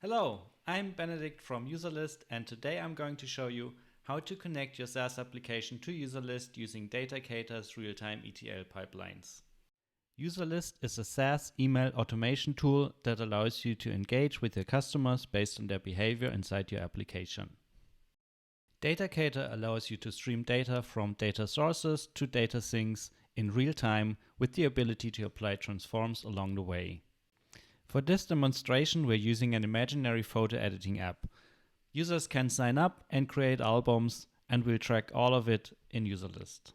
Hello, I'm Benedict from Userlist, and today I'm going to show you how to connect your SaaS application to Userlist using DataCaters real-time ETL pipelines. Userlist is a SaaS email automation tool that allows you to engage with your customers based on their behavior inside your application. DataCater allows you to stream data from data sources to data sinks in real time with the ability to apply transforms along the way. For this demonstration, we're using an imaginary photo editing app. Users can sign up and create albums, and we'll track all of it in Userlist.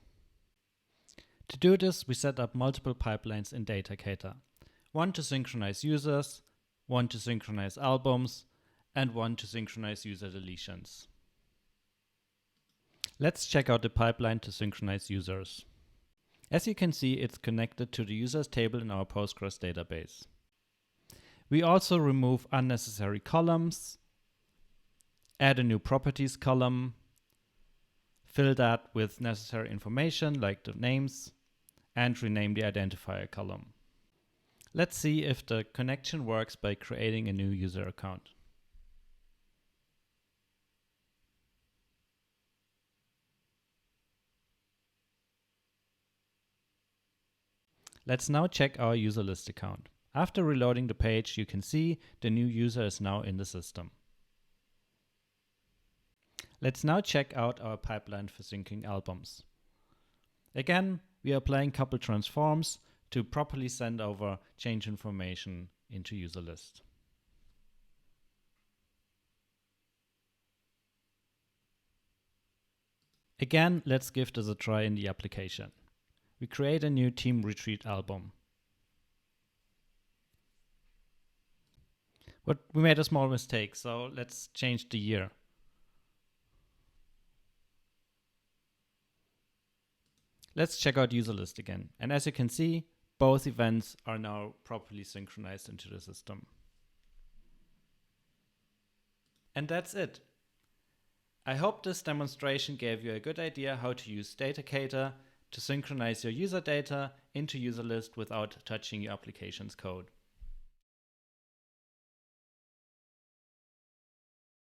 To do this, we set up multiple pipelines in DataCater. One to synchronize users, one to synchronize albums, and one to synchronize user deletions. Let's check out the pipeline to synchronize users. As you can see, it's connected to the users table in our Postgres database. We also remove unnecessary columns, add a new properties column, fill that with necessary information like the names, and rename the identifier column. Let's see if the connection works by creating a new user account. Let's now check our Userlist account. After reloading the page, you can see the new user is now in the system. Let's now check out our pipeline for syncing albums. Again, we are applying couple transforms to properly send over change information into Userlist. Again, let's give this a try in the application. We create a new team retreat album. But we made a small mistake, so let's change the year. Let's check out Userlist again. And as you can see, both events are now properly synchronized into the system. And that's it. I hope this demonstration gave you a good idea how to use DataCater to synchronize your user data into Userlist without touching your application's code.